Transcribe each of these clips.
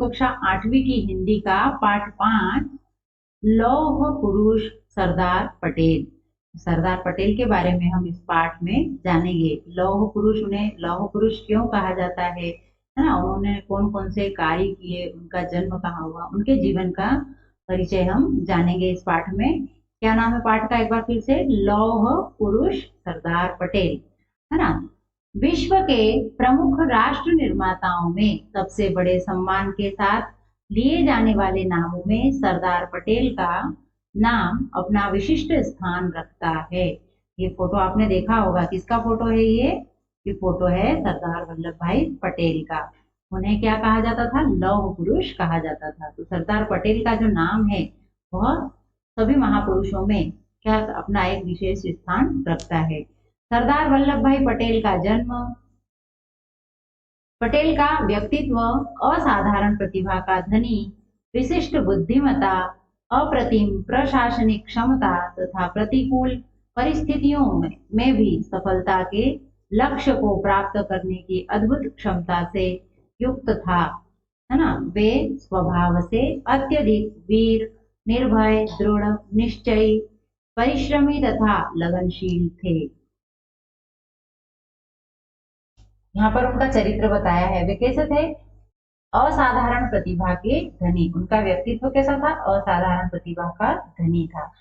कक्षा 8वीं की हिंदी का पाठ 5 लौह पुरुष सरदार पटेल। सरदार पटेल के बारे में हम इस पाठ में जानेंगे। लौह पुरुष, उन्हें लौह पुरुष क्यों कहा जाता है ना, उन्होंने कौन कौन से कार्य किए, उनका जन्म कहाँ हुआ, उनके जीवन का परिचय हम जानेंगे इस पाठ में। क्या नाम है पाठ का, एक बार फिर से, लौह पुरुष सरदार पटेल, है ना। विश्व के प्रमुख राष्ट्र निर्माताओं में सबसे बड़े सम्मान के साथ लिए जाने वाले नामों में सरदार पटेल का नाम अपना विशिष्ट स्थान रखता है। ये फोटो आपने देखा होगा, किसका फोटो है ये फोटो है सरदार वल्लभ भाई पटेल का। उन्हें क्या कहा जाता था, लौह पुरुष कहा जाता था। तो सरदार पटेल का जो नाम है वह सभी महापुरुषों में क्या अपना एक विशेष स्थान रखता है। सरदार वल्लभ भाई पटेल का जन्म, पटेल का व्यक्तित्व असाधारण प्रतिभा का धनी, विशिष्ट बुद्धिमत्ता, अप्रतिम प्रशासनिक क्षमता तथा प्रतिकूल परिस्थितियों में भी सफलता के लक्ष्य को प्राप्त करने की अद्भुत क्षमता से युक्त था, है ना। वे स्वभाव से अत्यधिक वीर, निर्भय, दृढ़ निश्चयी, परिश्रमी तथा लगनशील थे। यहाँ पर उनका चरित्र बताया है। वे कैसे थे, असाधारण प्रतिभा के धनी। उनका व्यक्तित्व कैसा था, असाधारण प्रतिभा का धनी था,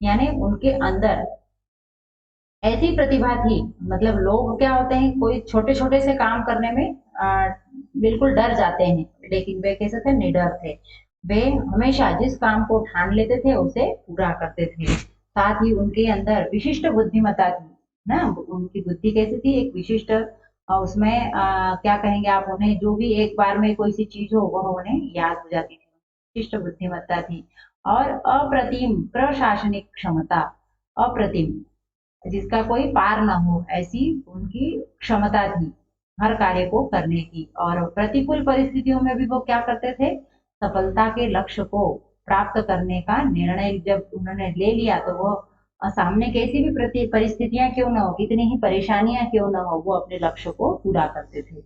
यानी उनके अंदर ऐसी प्रतिभा थी। मतलब लोग क्या होते हैं, कोई छोटे छोटे से काम करने में बिल्कुल डर जाते हैं, लेकिन वे कैसे थे, निडर थे। वे हमेशा जिस काम को ठान लेते थे उसे पूरा करते थे। साथ ही उनके अंदर विशिष्ट बुद्धिमत्ता थी ना। उनकी बुद्धि कैसी थी, एक विशिष्ट, उसमें क्या कहेंगे आप, उन्हें जो भी एक बार में कोई सी चीज हो वह उन्हें याद हो जाती थी। विशिष्ट बुद्धिमत्ता थी। और अप्रतिम प्रशासनिक क्षमता, अप्रतिम जिसका कोई पार न हो, ऐसी उनकी क्षमता थी हर कार्य को करने की। और प्रतिकूल परिस्थितियों में भी वो क्या करते थे, सफलता के लक्ष्य को प्राप्त करने का निर्णय जब उन्होंने ले लिया तो वो सामने कैसी भी परिस्थितियां क्यों न हो, कितनी ही परेशानियां क्यों न हो, वो अपने लक्ष्य को पूरा करते थे।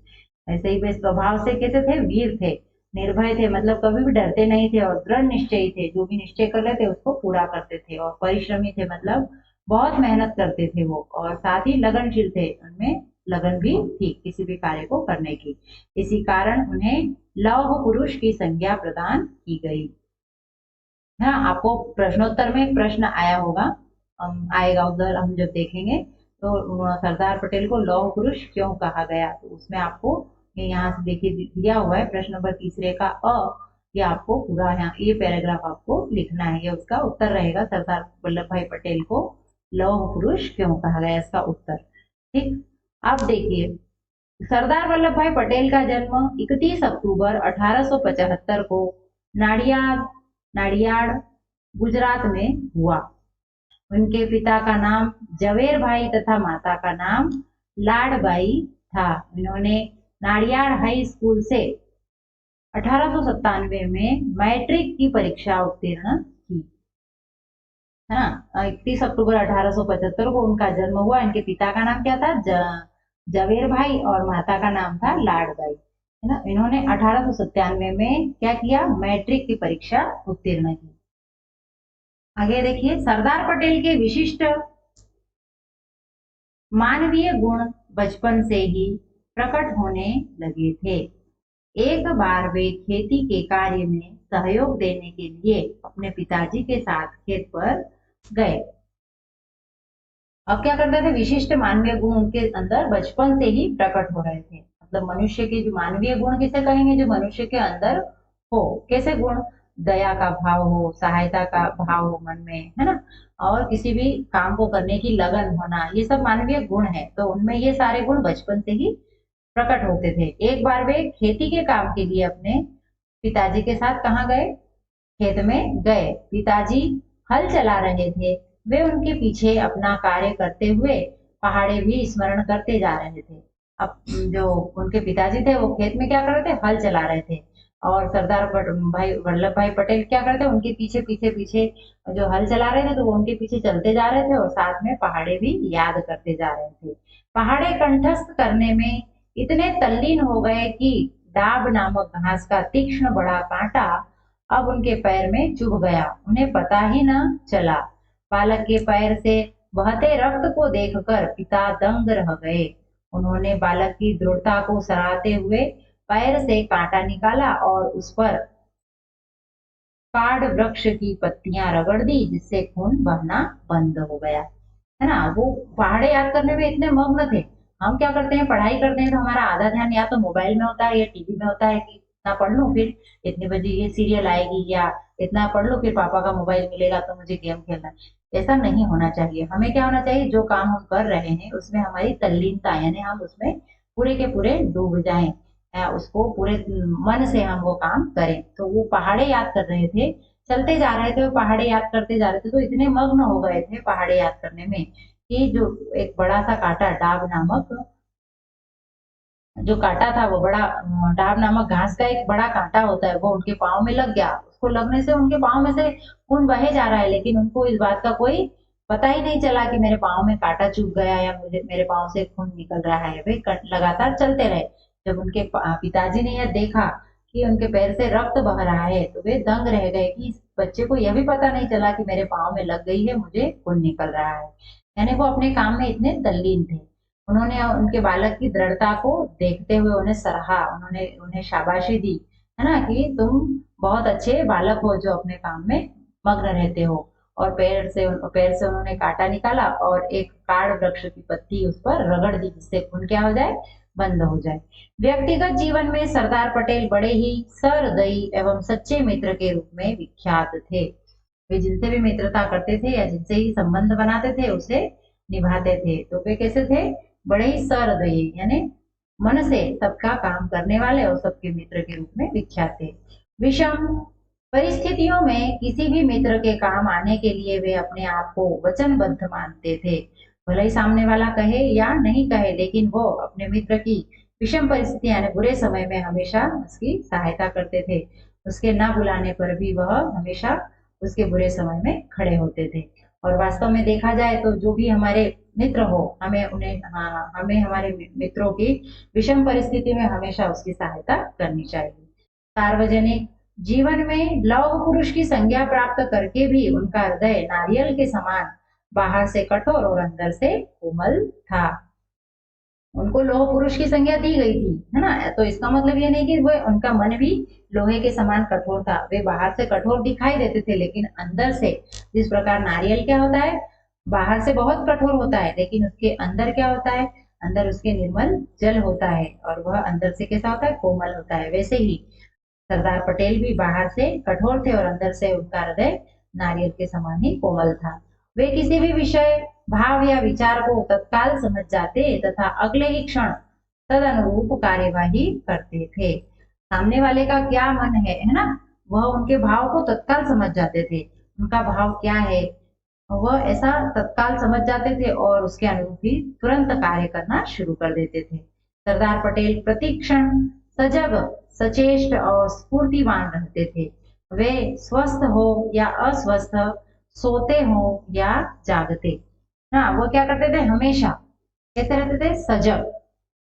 ऐसे ही वे स्वभाव से कैसे थे, वीर थे, निर्भय थे, मतलब कभी भी डरते नहीं थे, और दृढ़ निश्चयी थे, जो भी निश्चय कर लेते उसको पूरा करते थे। और परिश्रमी थे, मतलब बहुत मेहनत करते थे वो। और साथ ही लगनशील थे, उनमें लगन भी थी किसी भी कार्य को करने की। इसी कारण उन्हें लौह पुरुष की संज्ञा प्रदान की गई। हाँ, आपको प्रश्नोत्तर में एक प्रश्न आया होगा, आएगा उधर हम जब देखेंगे। तो सरदार पटेल को लौह पुरुष क्यों कहा गया, तो उसमें आपको यहाँ से देखिए दिया हुआ है प्रश्न नंबर 3 का ये आपको पूरा यहाँ ये पैराग्राफ आपको लिखना है, ये उसका उत्तर रहेगा। सरदार वल्लभ भाई पटेल को लौह पुरुष क्यों कहा गया, इसका उत्तर। ठीक, अब देखिए सरदार वल्लभ भाई पटेल का जन्म 31 अक्टूबर 1875 को नाडियाड गुजरात में हुआ। उनके पिता का नाम जवेर भाई तथा माता का नाम लाडबाई था। इन्होंने नाडियाड हाई स्कूल से 1897 में मैट्रिक की परीक्षा उत्तीर्ण की, है ना। 31 अक्टूबर 1875 को उनका जन्म हुआ। इनके पिता का नाम क्या था, जवेर भाई, और माता का नाम था लाडबाई, है ना। इन्होंने 1897 में क्या किया, मैट्रिक की परीक्षा उत्तीर्ण की। आगे देखिए, सरदार पटेल के विशिष्ट मानवीय गुण बचपन से ही प्रकट होने लगे थे। एक बार वे खेती के कार्य में सहयोग देने के लिए अपने पिताजी के साथ खेत पर गए। अब क्या करते थे, विशिष्ट मानवीय गुण उनके अंदर बचपन से ही प्रकट हो रहे थे। मतलब मनुष्य के जो मानवीय गुण किसे कहेंगे, जो मनुष्य के अंदर हो। कैसे गुण, दया का भाव हो, सहायता का भाव हो मन में, है ना, और किसी भी काम को करने की लगन होना, ये सब मानवीय गुण है। तो उनमें ये सारे गुण बचपन से ही प्रकट होते थे। एक बार वे खेती के काम के लिए अपने पिताजी के साथ कहाँ गए, खेत में गए। पिताजी हल चला रहे थे, वे उनके पीछे अपना कार्य करते हुए पहाड़े भी स्मरण करते जा रहे थे। अब जो उनके पिताजी थे वो खेत में क्या कर रहे थे, हल चला रहे थे, और सरदार भाई वल्लभ भाई पटेल क्या करते, उनके पीछे पीछे पीछे जो हल चला रहे थे तो वो उनके पीछे चलते जा रहे थे, और साथ में पहाड़े भी याद करते जा रहे थे। पहाड़े कंठस्थ करने में इतने तल्लीन हो गए कि डाब नामक घास का तीक्ष्ण बड़ा कांटा अब उनके पैर में चुभ गया, उन्हें पता ही न चला। बालक के पैर से बहते रक्त को देखकर पिता दंग रह गए। उन्होंने बालक की दृढ़ता को सराहते हुए पैर से कांटा निकाला और उस पर काढ़ वृक्ष की पत्तियां रगड़ दी, जिससे खून बहना बंद हो गया। है ना, वो पहाड़े याद करने में इतने मग्न थे। हम क्या करते हैं, पढ़ाई करते हैं तो हमारा आधा ध्यान या तो मोबाइल में होता है या टीवी में होता है कि इतना पढ़ लूं फिर इतने बजे ये सीरियल आएगी, या इतना पढ़ लूं फिर पापा का मोबाइल मिलेगा तो मुझे गेम खेलना है। ऐसा नहीं होना चाहिए। हमें क्या होना चाहिए, जो काम हम कर रहे हैं उसमें हमारी तल्लीनता, यानी हम उसमें पूरे के पूरे डूब जाएं, उसको पूरे मन से हम वो काम करें। तो वो पहाड़े याद कर रहे थे, चलते जा रहे थे, वो पहाड़े याद करते जा रहे थे, तो इतने मग्न हो गए थे पहाड़े याद करने में कि जो एक बड़ा सा कांटा डाब नामक जो कांटा था, वो बड़ा डाब नामक घास का एक बड़ा कांटा होता है, वो उनके पाँव में लग गया। उसको लगने से उनके पाँव में से खून बहे जा रहा है, लेकिन उनको इस बात का कोई पता ही नहीं चला कि मेरे पाँव में कांटा चुभ गया या मुझे मेरे पाँव से खून निकल रहा है। वे लगातार चलते रहे। जब उनके पिताजी ने यह देखा कि उनके पैर से रक्त बह रहा है, तो वे दंग रह गए कि इस बच्चे को यह भी पता नहीं चला कि मेरे पाँव में लग गई है, मुझे खून निकल रहा है। यानी वो अपने काम में इतने तल्लीन थे। उन्होंने उनके बालक की दृढ़ता को देखते हुए उन्हें सराहा, उन्होंने उन्हें शाबाशी दी, है ना, कि तुम बहुत अच्छे बालक हो जो अपने काम में मग्न रहते हो। और पैर से उन्होंने कांटा निकाला और एक काढ़ वृक्ष की पत्ती उस पर रगड़ दी, जिससे खून क्या हो जाए, बंद हो जाए। व्यक्तिगत जीवन में सरदार पटेल बड़े ही सहृदयी एवं सच्चे मित्र के रूप में विख्यात थे। वे जिनसे भी मित्रता करते थे या जिनसे ही संबंध बनाते थे उसे निभाते थे। तो वे कैसे थे, बड़े ही सहृदयी, यानी मन से सबका काम करने वाले और सबके मित्र के रूप में विख्यात थे। विषम परिस्थितियों में किसी भी मित्र के काम आने के लिए वे अपने आप को वचनबद्ध मानते थे। भले ही सामने वाला कहे या नहीं कहे, लेकिन वो अपने मित्र की विषम परिस्थिति यानी बुरे समय में हमेशा उसकी सहायता करते थे। उसके ना बुलाने पर भी वह हमेशा उसके बुरे समय में खड़े होते थे। और वास्तव में देखा जाए तो जो भी हमारे मित्र हो, हमें हमारे मित्रों की विषम परिस्थिति में हमेशा उसकी सहायता करनी चाहिए। सार्वजनिक जीवन में लौह पुरुष की संज्ञा प्राप्त करके भी उनका हृदय नारियल के समान बाहर से कठोर और अंदर से कोमल था। उनको लौह पुरुष की संज्ञा दी गई थी, है ना, तो इसका मतलब ये नहीं कि वो उनका मन भी लोहे के समान कठोर था। वे बाहर से कठोर दिखाई देते थे, लेकिन अंदर से, जिस प्रकार नारियल क्या होता है, बाहर से बहुत कठोर होता है, लेकिन उसके अंदर क्या होता है, अंदर उसके निर्मल जल होता है, और वह अंदर से कैसा होता है, कोमल होता है। वैसे ही सरदार पटेल भी बाहर से कठोर थे और अंदर से उनका हृदय नारियल के समान ही कोमल था। वे किसी भी विषय, भाव या विचार को तत्काल समझ जाते तथा अगले ही क्षण तद अनुरूप कार्यवाही करते थे। सामने वाले का क्या मन है ना, वह उनके भाव को तत्काल समझ जाते थे। उनका भाव क्या है, वह ऐसा तत्काल समझ जाते थे और उसके अनुरूप ही तुरंत कार्य करना शुरू कर देते थे। सरदार पटेल प्रतिक्षण सजग, सचेष्ट और स्फूर्तिवान रहते थे। वे स्वस्थ हो या अस्वस्थ, सोते हो या जागते, हाँ, वो क्या करते थे, हमेशा कैसे रहते थे, सजग।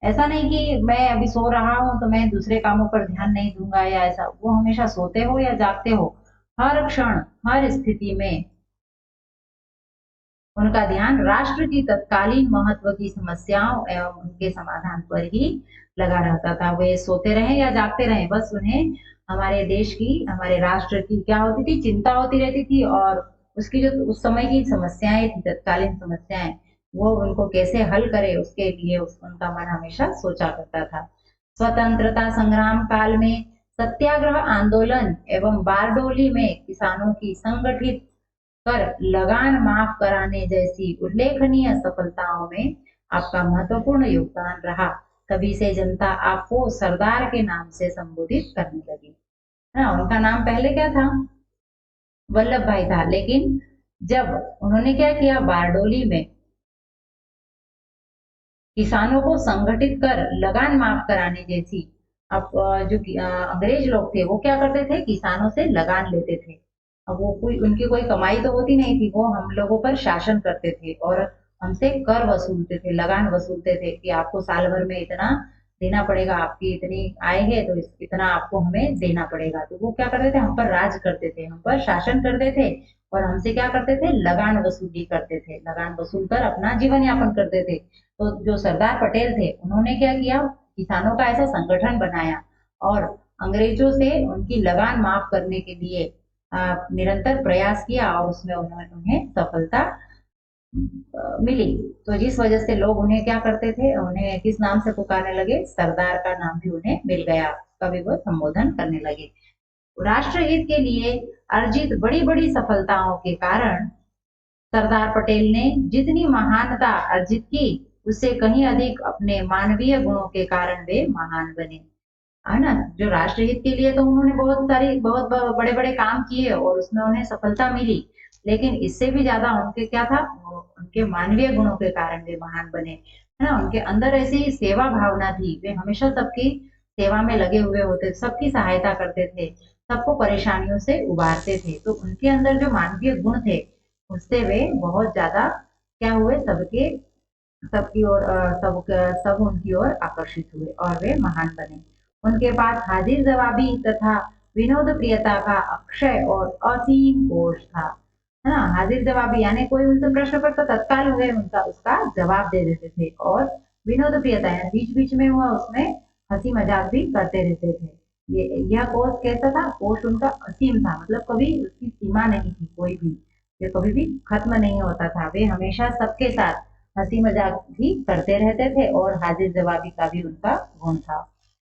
ऐसा नहीं कि मैं अभी सो रहा हूं तो मैं दूसरे कामों पर ध्यान नहीं दूंगा या ऐसा, वो हमेशा सोते हो या जागते हो, हर क्षण हर स्थिति में उनका ध्यान राष्ट्र की तत्कालीन महत्व की समस्याओं एवं उनके समाधान पर ही लगा रहता था। वे सोते रहे या जागते रहे, बस उन्हें हमारे देश की, हमारे राष्ट्र की क्या होती थी, चिंता होती रहती थी, और उसकी जो उस समय की समस्याएं थी, तत्कालीन समस्याएं, वो उनको कैसे हल करे, उसके लिए उनका मन हमेशा सोचा करता था। स्वतंत्रता संग्राम काल में सत्याग्रह आंदोलन एवं बारडोली में किसानों की संगठित कर लगान माफ कराने जैसी उल्लेखनीय सफलताओं में आपका महत्वपूर्ण योगदान रहा। तभी से जनता आपको सरदार के नाम से संबोधित करने लगी। है, उनका नाम पहले क्या था, वल्लभ भाई था, लेकिन जब उन्होंने क्या किया, बारडोली में किसानों को संगठित कर लगान माफ कराने जैसी, अब जो अंग्रेज लोग थे वो क्या करते थे, किसानों से लगान लेते थे। अब वो कोई उनकी कोई कमाई तो होती नहीं थी, वो हम लोगों पर शासन करते थे और हमसे कर वसूलते थे, लगान वसूलते थे कि आपको साल भर में इतना देना पड़ेगा, आपकी इतनी आय है तो इतना आपको हमें देना पड़ेगा। तो वो क्या करते थे, हम पर राज करते थे, हम पर शासन करते थे और हमसे क्या करते थे, लगान वसूली करते थे, लगान वसूल कर अपना जीवन यापन करते थे। तो जो सरदार पटेल थे उन्होंने क्या किया, किसानों का ऐसा संगठन बनाया और अंग्रेजों से उनकी लगान माफ करने के लिए निरंतर प्रयास किया और उसमें उन्होंने उन्हें सफलता मिली। तो जिस वजह से लोग उन्हें क्या करते थे, उन्हें किस नाम से पुकारने लगे, सरदार का नाम भी उन्हें मिल गया, कभी वो संबोधन करने लगे। राष्ट्रहित के लिए अर्जित बड़ी बड़ी सफलताओं के कारण सरदार पटेल ने जितनी महानता अर्जित की, उससे कहीं अधिक अपने मानवीय गुणों के कारण वे महान बने, है ना। जो राष्ट्रहित के लिए तो उन्होंने बहुत बड़े बड़े काम किए और उसमें उन्हें सफलता मिली, लेकिन इससे भी ज्यादा उनके क्या था, उनके मानवीय गुणों के कारण वे महान बने, है ना। उनके अंदर ऐसी सेवा भावना थी, वे हमेशा सबकी सेवा में लगे हुए होते, सबकी सहायता करते थे, सबको परेशानियों से उबारते थे। तो उनके अंदर जो मानवीय गुण थे उससे वे बहुत ज्यादा क्या हुए, सबकी ओर सब उनकी ओर आकर्षित हुए और वे महान बने। उनके पास हाजिर जवाबी तथा विनोद प्रियता का अक्षय और असीम कोश था, है ना। हाजिर जवाबी यानी कोई उनसे प्रश्न करता तत्काल वे उनका उसका जवाब दे देते थे, और विनोद प्रियता यानी बीच बीच में हुआ उसमें हंसी मजाक भी करते रहते थे। यह कोश कैसा था, कोश उनका असीम था, मतलब कभी उसकी सीमा नहीं थी, कोई भी ये कभी भी खत्म नहीं होता था। वे हमेशा सबके साथ हंसी मजाक भी करते रहते थे और हाजिर जवाबी का भी उनका गुण था।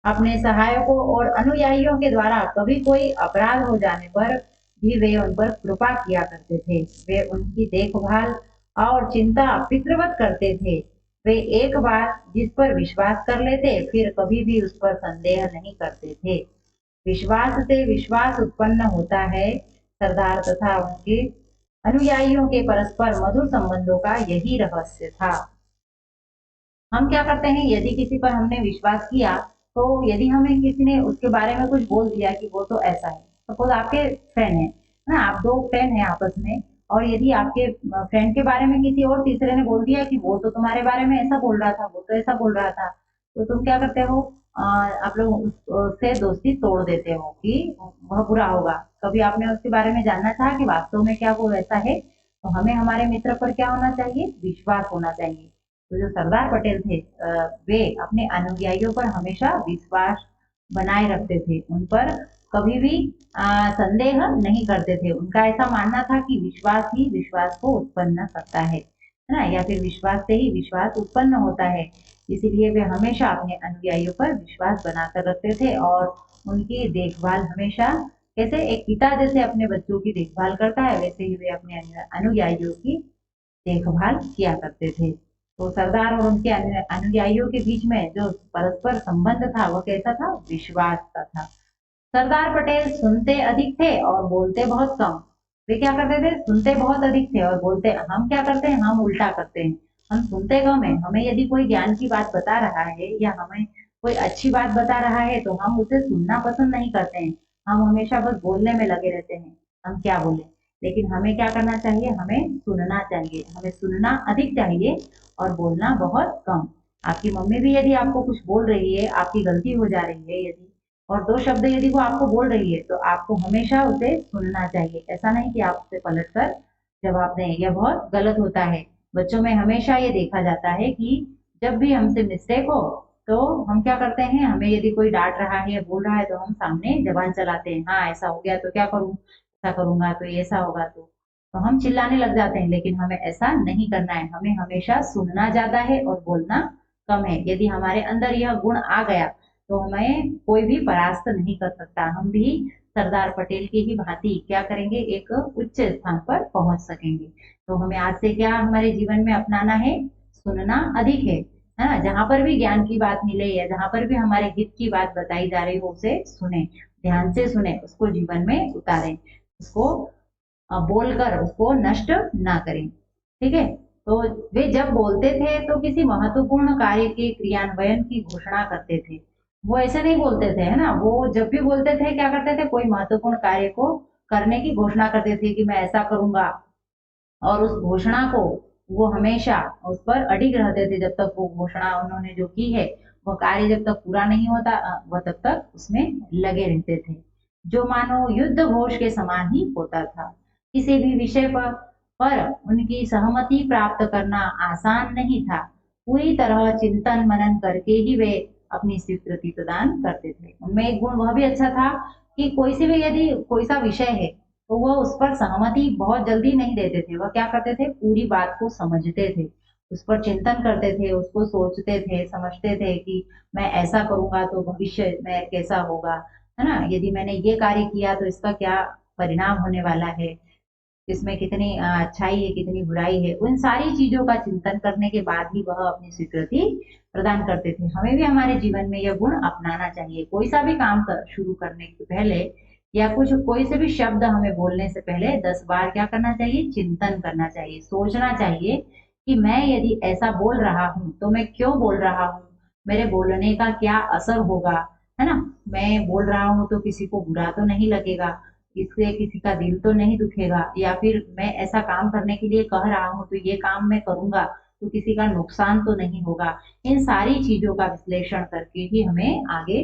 अपने सहायकों और अनुयायियों के द्वारा कभी कोई अपराध हो जाने पर भी वे उन पर कृपा किया करते थे। वे उनकी देखभाल और चिंता पितृवत करते थे। वे एक बार जिस पर विश्वास कर लेते फिर कभी भी उस पर संदेह नहीं करते थे। विश्वास से विश्वास उत्पन्न होता है। सरदार तथा उनके अनुयायियों के परस्पर मधुर संबंधों का यही रहस्य था। हम क्या करते हैं, यदि किसी पर हमने विश्वास किया, तो यदि हमें किसी ने उसके बारे में कुछ बोल दिया कि वो तो ऐसा है, सपोज आपके फ्रेंड है ना, आप दो फ्रेंड हैं आपस में, और यदि आपके फ्रेंड के बारे में किसी और तीसरे ने बोल दिया कि वो तो तुम्हारे बारे में ऐसा बोल रहा था, वो तो ऐसा बोल रहा था, तो तुम क्या करते हो, आप लोग उससे दोस्ती तोड़ देते हो कि वह बुरा होगा। कभी आपने उसके बारे में जानना चाहा कि वास्तव में क्या वो वैसा है। तो हमें हमारे मित्र पर क्या होना चाहिए, विश्वास होना चाहिए। तो जो सरदार पटेल थे, वे अपने अनुयायियों पर हमेशा विश्वास बनाए रखते थे, उन पर कभी भी संदेह नहीं करते थे। उनका ऐसा मानना था कि विश्वास ही विश्वास को उत्पन्न करता है ना, या फिर विश्वास से ही विश्वास उत्पन्न होता है। इसीलिए वे हमेशा अपने अनुयायियों पर विश्वास बनाकर रखते थे और उनकी देखभाल हमेशा, कैसे एक पिता जैसे अपने बच्चों की देखभाल करता है, वैसे ही वे अपने अनुयायियों की देखभाल किया करते थे। तो सरदार और उनके अनुयायियों के बीच में जो परस्पर संबंध था वो कैसा था, विश्वास का था। सरदार पटेल सुनते अधिक थे और बोलते बहुत कम। वे क्या करते थे, सुनते बहुत अधिक थे और बोलते, हम क्या करते हैं, हम उल्टा करते हैं। हम सुनते कम है, हमें यदि कोई ज्ञान की बात बता रहा है या हमें कोई अच्छी बात बता रहा है तो हम उसे सुनना पसंद नहीं करते हैं, हम हमेशा बस बोलने में लगे रहते हैं, हम क्या बोले। लेकिन हमें क्या करना चाहिए, हमें सुनना चाहिए, हमें सुनना अधिक चाहिए और बोलना बहुत कम। आपकी मम्मी भी यदि आपको कुछ बोल रही है, आपकी गलती हो जा रही है यदि, और दो शब्द यदि वो आपको बोल रही है, तो आपको हमेशा उसे सुनना चाहिए। ऐसा नहीं कि आप उसे पलट कर जवाब दें, यह बहुत गलत होता है। बच्चों में हमेशा ये देखा जाता है कि जब भी हमसे मिस्टेक हो तो हम क्या करते हैं, हमें यदि कोई डांट रहा है या बोल रहा है तो हम सामने जबान चलाते हैं, हाँ ऐसा हो गया तो क्या करूं, ऐसा करूंगा तो ऐसा होगा, तो हम चिल्लाने लग जाते हैं। लेकिन हमें ऐसा नहीं करना है, हमें हमेशा सुनना ज्यादा है और बोलना कम है। यदि हमारे अंदर यह गुण आ गया तो हमें कोई भी परास्त नहीं कर सकता, हम भी सरदार पटेल की ही भांति क्या करेंगे, एक उच्च स्थान पर पहुंच सकेंगे। तो हमें आज से क्या हमारे जीवन में अपनाना है, सुनना अधिक है ना। जहां पर भी ज्ञान की बात मिले या जहां पर भी हमारे हित की बात बताई जा रही हो, उसे सुने, ध्यान से सुने, उसको जीवन में उतारें, उसको बोलकर उसको नष्ट ना करें। ठीक है। तो वे जब बोलते थे तो किसी महत्वपूर्ण कार्य के क्रियान्वयन की घोषणा करते थे। वो ऐसे नहीं बोलते थे, है ना, वो जब भी बोलते थे क्या करते थे, कोई महत्वपूर्ण कार्य को करने की घोषणा करते थे कि मैं ऐसा करूंगा, और उस घोषणा को वो हमेशा उस पर अडिग रहते थे जब तक वो घोषणा उन्होंने जो की है वह कार्य जब तक पूरा नहीं होता वह तब तक उसमें लगे रहते थे, जो मानो युद्ध घोष के समान ही होता था। किसी भी विषय पर उनकी सहमति प्राप्त करना आसान नहीं था। पूरी तरह चिंतन मनन करके ही वे अपनी स्वीकृति प्रदान करते थे। उनमें एक गुण वह भी अच्छा था कि कोई से भी यदि कोई सा विषय है तो वह उस पर सहमति बहुत जल्दी नहीं देते थे। वह क्या करते थे, पूरी बात को समझते थे, उस पर चिंतन करते थे, उसको सोचते थे, समझते थे कि मैं ऐसा करूंगा तो भविष्य में कैसा होगा, है ना, यदि मैंने ये कार्य किया तो इसका क्या परिणाम होने वाला है, इसमें कितनी अच्छाई है, कितनी बुराई है। उन सारी चीजों का चिंतन करने के बाद ही वह अपनी स्वीकृति प्रदान करते थे। हमें भी हमारे जीवन में यह गुण अपनाना चाहिए। कोई सा भी काम शुरू करने से पहले या कुछ कोई से भी शब्द हमें बोलने से पहले 10 बार क्या करना चाहिए, चिंतन करना चाहिए, सोचना चाहिए कि मैं यदि ऐसा बोल रहा हूँ तो मैं क्यों बोल रहा हूँ, मेरे बोलने का क्या असर होगा, है ना, मैं बोल रहा हूँ तो किसी को बुरा तो नहीं लगेगा, इससे किसी का दिल तो नहीं दुखेगा, या फिर मैं ऐसा काम करने के लिए कह रहा हूँ तो ये काम मैं करूंगा तो किसी का नुकसान तो नहीं होगा। इन सारी चीजों का विश्लेषण करके ही हमें आगे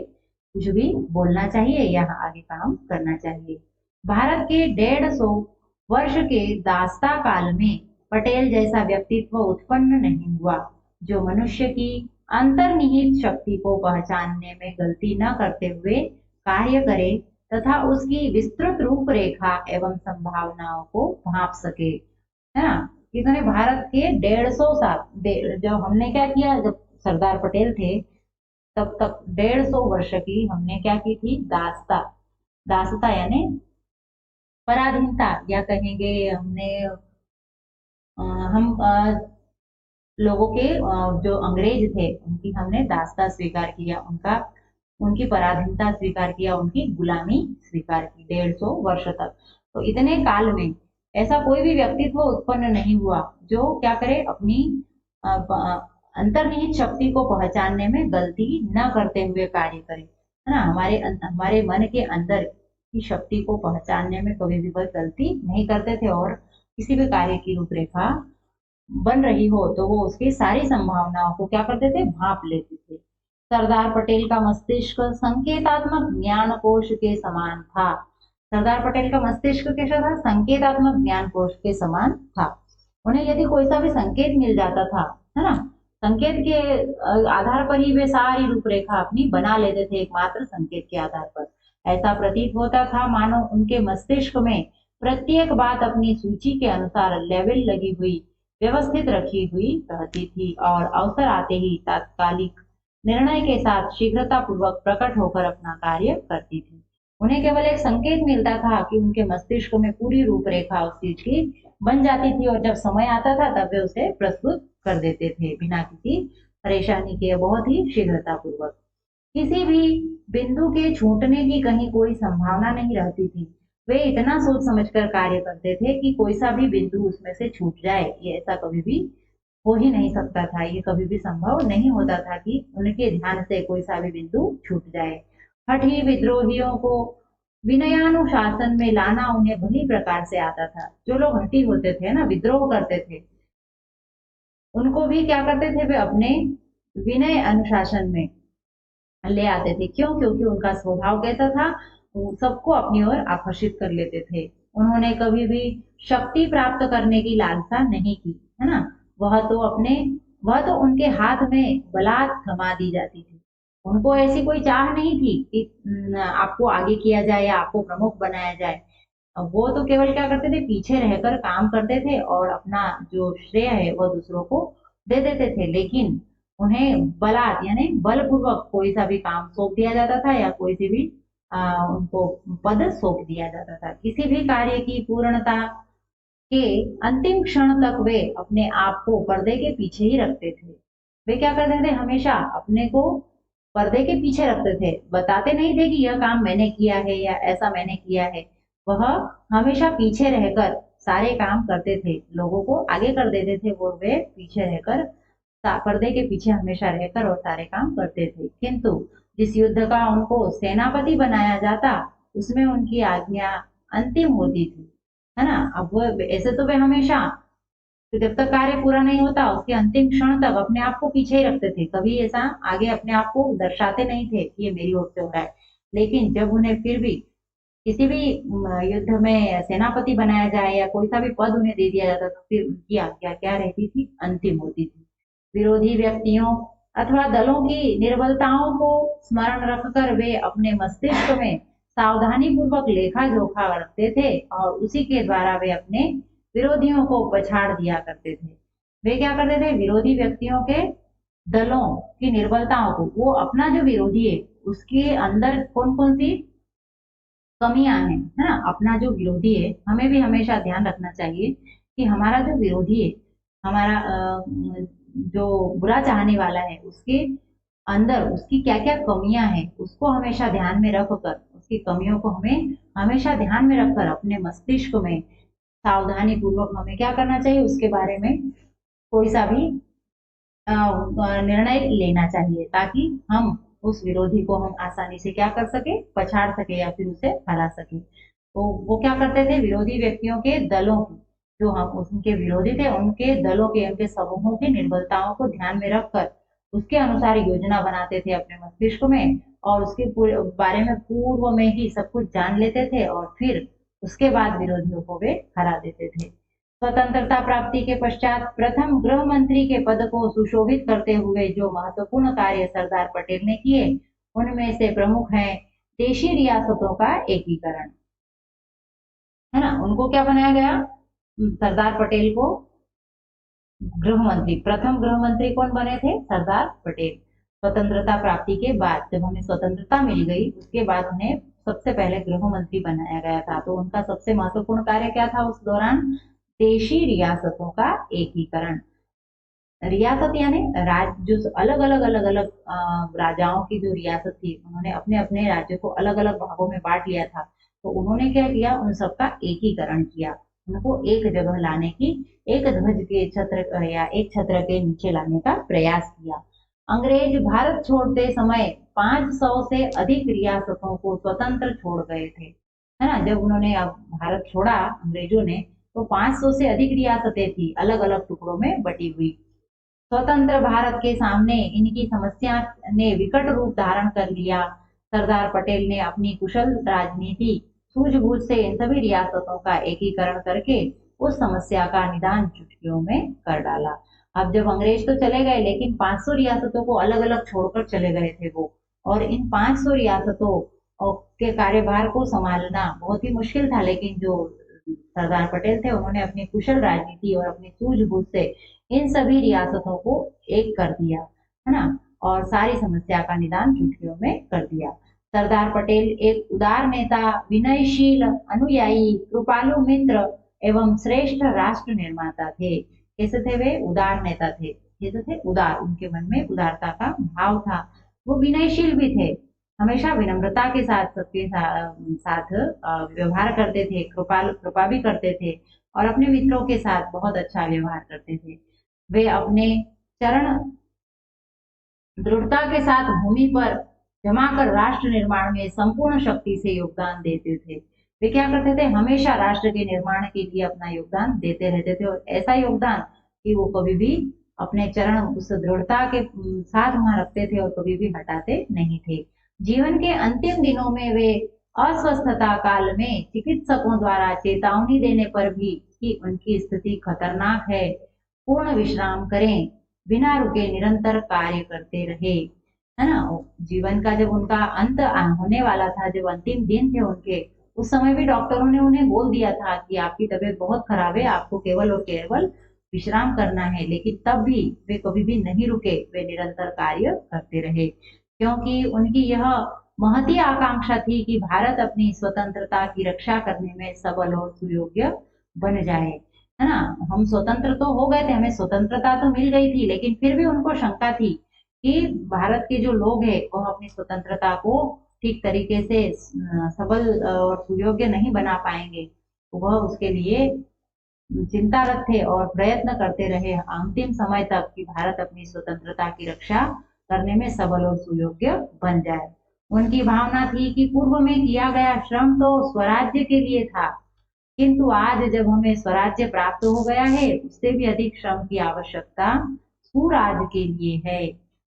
कुछ भी बोलना चाहिए या आगे काम करना चाहिए। भारत के 150 वर्ष के दास्ता काल में पटेल जैसा व्यक्तित्व उत्पन्न नहीं हुआ, जो मनुष्य की अंतर्निहित शक्ति को पहचानने में गलती न करते हुए कार्य करे तथा उसकी विस्तृत रूपरेखा एवं संभावनाओं को भांप सके, है ना। इन्होंने भारत के 150 साल, जब हमने क्या किया, जब सरदार पटेल थे तब तक 150 वर्ष की हमने क्या की थी, दास्ता, दासता यानी पराधीनता, या कहेंगे हमने हम लोगों के जो अंग्रेज थे उनकी हमने दासता स्वीकार किया, उनका उनकी पराधीनता स्वीकार किया, उनकी गुलामी स्वीकार की 150 वर्ष तक। तो इतने काल में ऐसा कोई भी व्यक्तित्व उत्पन्न नहीं हुआ जो क्या करे, अपनी अंतर्निहित शक्ति को पहचानने में गलती न करते हुए कार्य करे, है ना। हमारे मन के अंदर की शक्ति को पहचानने में कभी भी कोई गलती नहीं करते थे, और किसी भी कार्य की रूपरेखा बन रही हो तो वो उसकी सारी संभावनाओं को क्या करते थे, भांप लेते थे। सरदार पटेल का मस्तिष्क संकेतात्मक ज्ञान कोश के समान था। सरदार पटेल का मस्तिष्क कैसा था, संकेतात्मक ज्ञान कोश के समान था। उन्हें यदि कोई सा भी संकेत मिल जाता था, है ना, संकेत के आधार पर ही वे सारी रूपरेखा अपनी बना लेते थे, एकमात्र संकेत के आधार पर। ऐसा प्रतीत होता था मानो उनके मस्तिष्क में प्रत्येक बात अपनी सूची के अनुसार लेवल लगी हुई, व्यवस्थित रखी हुई रहती थी और अवसर आते ही तात्कालिक निर्णय के साथ शीघ्रता पूर्वक प्रकट होकर अपना कार्य करती थी। उन्हें केवल एक संकेत मिलता था कि उनके मस्तिष्क में पूरी रूपरेखा उस चीज की बन जाती थी, और जब समय आता था तब वे उसे प्रस्तुत कर देते थे बिना किसी परेशानी के, बहुत ही शीघ्रता पूर्वक। किसी भी बिंदु के छूटने की कहीं कोई संभावना नहीं रहती थी। वे इतना सोच समझकर कार्य करते थे कि कोई सा भी बिंदु उसमें से छूट जाए, ये ऐसा कभी भी हो ही नहीं सकता था, ये कभी भी संभव नहीं होता था कि उनके ध्यान से कोई सा भी बिंदु छूट जाए। हठी विद्रोहियों को विनयानुशासन में लाना उन्हें भली प्रकार से आता था। जो लोग हठी होते थे ना, विद्रोह करते थे, उनको भी क्या करते थे, वे अपने विनय अनुशासन में ले आते थे। क्यों? क्योंकि उनका स्वभाव कैसा था, वो सबको अपनी ओर आकर्षित कर लेते थे। उन्होंने कभी भी शक्ति प्राप्त करने की लालसा नहीं की, है ना। वह तो उनके हाथ में बलात् थमा दी जाती थी। उनको ऐसी कोई चाह नहीं थी कि आपको आगे किया जाए या आपको प्रमुख बनाया जाए। वो तो केवल क्या करते थे, पीछे रहकर काम करते थे और अपना जो श्रेय है वह दूसरों को दे देते थे। लेकिन उन्हें बलात् यानी बलपूर्वक कोई सा भी काम सौंप दिया जाता था या कोई सी भी उनको पद सौंप दिया जाता था। किसी भी कार्य की पूर्णता के अंतिम क्षण तक वे अपने आप को पर्दे के पीछे ही रखते थे। वे क्या करते थे, हमेशा अपने को पर्दे के पीछे रखते थे, बताते नहीं थे कि यह काम मैंने किया है या ऐसा मैंने किया है। वह हमेशा पीछे रहकर सारे काम करते थे, लोगों को आगे कर देते थे, वो वे पीछे रहकर पर्दे के पीछे हमेशा रहकर और सारे काम करते थे। किंतु जिस युद्ध का उनको सेनापति बनाया जाता उसमें उनकी आज्ञा अंतिम होती थी, है ना। अब वो ऐसे तो वे हमेशा तो जब तक कार्य पूरा नहीं होता उसके अंतिम क्षण तक अपने आप को पीछे ही रखते थे, कभी ऐसा आगे अपने आप को दर्शाते नहीं थे कि ये मेरी ओर से हो रहा है। लेकिन जब उन्हें फिर भी किसी भी युद्ध में सेनापति बनाया जाए या कोई सा भी पद उन्हें दे दिया जाता तो फिर उनकी आज्ञा क्या रहती थी, अंतिम होती थी। विरोधी व्यक्तियों अथवा दलों की निर्बलताओं को स्मरण रखकर वे अपने मस्तिष्क में सावधानी पूर्वक लेखा जोखा रखते थे और उसी के द्वारा वे अपने विरोधियों को पछाड़ दिया करते थे। वे क्या करते थे, विरोधी व्यक्तियों के दलों की निर्बलताओं को, वो अपना जो विरोधी है उसके अंदर कौन कौन सी कमियां हैं, है ना, अपना जो विरोधी है, हमें भी हमेशा ध्यान रखना चाहिए कि हमारा जो विरोधी है, हमारा जो बुरा चाहने वाला है, उसके अंदर उसकी क्या क्या कमियां हैं उसको हमेशा ध्यान में रखकर, उसकी कमियों को हमें हमेशा ध्यान में रखकर अपने मस्तिष्क में सावधानी पूर्वक हमें क्या करना चाहिए, उसके बारे में कोई सा भी निर्णय लेना चाहिए ताकि हम उस विरोधी को हम आसानी से क्या कर सके, पछाड़ सके या फिर उसे हरा सके। तो वो क्या करते थे, विरोधी व्यक्तियों के दलों की, जो हम उनके विरोधी थे उनके दलों के, उनके समूहों की निर्बलताओं को ध्यान में रखकर उसके अनुसार योजना बनाते थे अपने मस्तिष्क में, और उसके पूरे बारे में पूर्व में ही सब कुछ जान लेते थे और फिर उसके बाद विरोधियों को वे हरा देते थे। स्वतंत्रता प्राप्ति के पश्चात प्रथम गृह मंत्री के पद को सुशोभित करते हुए जो महत्वपूर्ण कार्य सरदार पटेल ने किए, उनमें से प्रमुख हैं देशी रियासतों का एकीकरण, है ना। उनको क्या बनाया गया, सरदार पटेल को गृह मंत्री, प्रथम गृह मंत्री कौन बने थे, सरदार पटेल। स्वतंत्रता प्राप्ति के बाद जब हमें स्वतंत्रता मिल गई उसके बाद उन्हें सबसे पहले गृह मंत्री बनाया गया था। तो उनका सबसे महत्वपूर्ण कार्य क्या था उस दौरान, देशी रियासतों का एकीकरण। रियासत यानी राज्य, जो अलग अलग राजाओं की जो रियासत थी, उन्होंने अपने अपने राज्य को अलग अलग भागों में बांट लिया था। तो उन्होंने क्या किया, उन सबका एकीकरण किया, उनको एक जगह लाने की, एक ध्वज के छत्र या एक छत्र के नीचे लाने का प्रयास किया। अंग्रेज भारत छोड़ते समय 500 से अधिक रियासतों को स्वतंत्र छोड़ गए थे, है ना। जब उन्होंने अब भारत छोड़ा अंग्रेजों ने, तो 500 से अधिक रियासतें थी अलग अलग टुकड़ों में बटी हुई। स्वतंत्र भारत के सामने इनकी समस्या ने विकट रूप धारण कर लिया। सरदार पटेल ने अपनी कुशल राजनीति सूझबूझ से इन सभी रियासतों का एकीकरण करके उस समस्या का निदान चुटकियों में कर डाला। अब जब अंग्रेज तो चले गए लेकिन 500 रियासतों को अलग अलग छोड़कर चले गए थे वो, और इन 500 रियासतों के कार्यभार को संभालना बहुत ही मुश्किल था। लेकिन जो सरदार पटेल थे उन्होंने अपनी कुशल राजनीति और अपनी सूझबूझ से इन सभी रियासतों को एक कर दिया, है ना, और सारी समस्या का निदान चुटकियों में कर दिया। सरदार पटेल एक उदार नेता, विनयशील अनुयायी, कृपालु मित्र एवं श्रेष्ठ राष्ट्र निर्माता थे। कैसे थे वे, उदार नेता थे, कैसे थे, उदार, उनके मन में उदारता का भाव था। वो विनयशील भी थे, हमेशा विनम्रता के साथ सबके साथ व्यवहार करते थे, कृपा भी करते थे और अपने मित्रों के साथ बहुत अच्छा व्यवहार करते थे। वे अपने चरण दृढ़ता के साथ भूमि पर जमाकर राष्ट्र निर्माण में संपूर्ण शक्ति से योगदान देते थे। वे क्या करते थे, हमेशा राष्ट्र के निर्माण के लिए अपना योगदान देते रहते थे, और ऐसा योगदान कि वो कभी भी अपने चरण उस दृढ़ता के साथ वहां रखते थे और कभी भी हटाते नहीं थे। जीवन के अंतिम दिनों में वे अस्वस्थता काल में चिकित्सकों द्वारा चेतावनी देने पर भी कि उनकी स्थिति खतरनाक है, पूर्ण विश्राम करें, बिना रुके निरंतर कार्य करते रहे, है ना। जीवन का जब उनका अंत होने वाला था, जब अंतिम दिन थे उनके, उस समय भी डॉक्टरों ने उन्हें बोल दिया था कि आपकी तबीयत बहुत खराब है, आपको केवल और केवल विश्राम करना है। लेकिन तब भी वे कभी भी नहीं रुके, वे निरंतर कार्य करते रहे, क्योंकि उनकी यह महती आकांक्षा थी कि भारत अपनी स्वतंत्रता की रक्षा करने में सबल और सुयोग्य बन जाए, है ना। हम स्वतंत्र तो हो गए थे, हमें स्वतंत्रता तो मिल गई थी, लेकिन फिर भी उनको शंका थी कि भारत के जो लोग हैं वह अपनी स्वतंत्रता को ठीक तरीके से सबल और सुयोग्य नहीं बना पाएंगे। वह उसके लिए चिंतारत थे और प्रयत्न करते रहे अंतिम समय तक कि भारत अपनी स्वतंत्रता की रक्षा करने में सबल और सुयोग्य बन जाए। उनकी भावना थी कि पूर्व में किया गया श्रम तो स्वराज्य के लिए था, किंतु आज जब हमें स्वराज्य प्राप्त हो गया है, उससे भी अधिक श्रम की आवश्यकता सुराज के लिए है।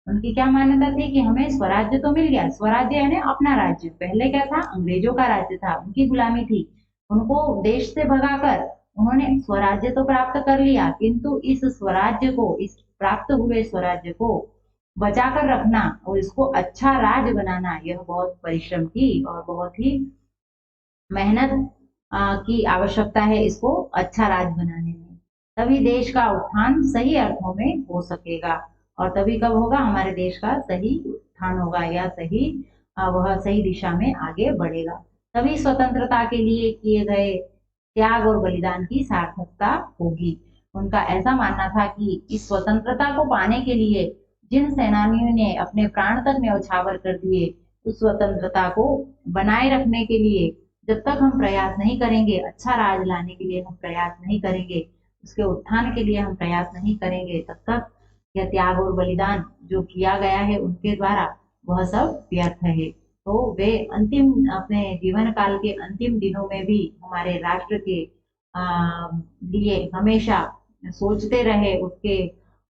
उनकी क्या मान्यता थी कि हमें स्वराज्य तो मिल गया, स्वराज्य यानी अपना राज्य। पहले क्या था, अंग्रेजों का राज्य था, उनकी गुलामी थी, उनको देश से भगाकर उन्होंने स्वराज्य तो प्राप्त कर लिया, किंतु इस स्वराज्य को, इस प्राप्त हुए स्वराज्य को बचा कर रखना और इसको अच्छा राज बनाना, यह बहुत परिश्रम की और बहुत ही मेहनत की आवश्यकता है इसको अच्छा राज बनाने में। तभी देश का उत्थान सही अर्थों में हो सकेगा। और तभी कब होगा, हमारे देश का सही उत्थान होगा या सही वह सही दिशा में आगे बढ़ेगा। तभी स्वतंत्रता के लिए किए गए त्याग और बलिदान की सार्थकता होगी। उनका ऐसा मानना था कि इस स्वतंत्रता को पाने के लिए जिन सेनानियों ने अपने प्राण तक न्यौछावर कर दिए, उस स्वतंत्रता को बनाए रखने के लिए जब तक हम प्रयास नहीं करेंगे, अच्छा राज लाने के लिए हम प्रयास नहीं करेंगे, उसके उत्थान के लिए हम प्रयास नहीं करेंगे, तब तक यह त्याग और बलिदान जो किया गया है उनके द्वारा, वह सब व्यर्थ है। तो वे अंतिम अपने जीवन काल के अंतिम दिनों में भी हमारे राष्ट्र के लिए हमेशा सोचते रहे, उसके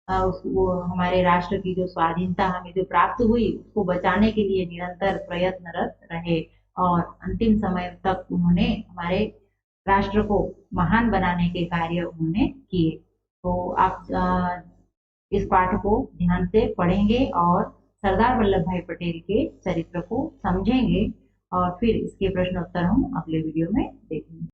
वो हमारे राष्ट्र की जो स्वाधीनता हमें जो प्राप्त हुई, उसको बचाने के लिए निरंतर प्रयत्नरत रहे और अंतिम समय तक उन्होंने हमारे राष्ट्र को महान बनाने के कार्य उन्होंने किए। तो आप इस पाठ को ध्यान से पढ़ेंगे और सरदार वल्लभ भाई पटेल के चरित्र को समझेंगे और फिर इसके प्रश्न उत्तर हम अगले वीडियो में देखेंगे।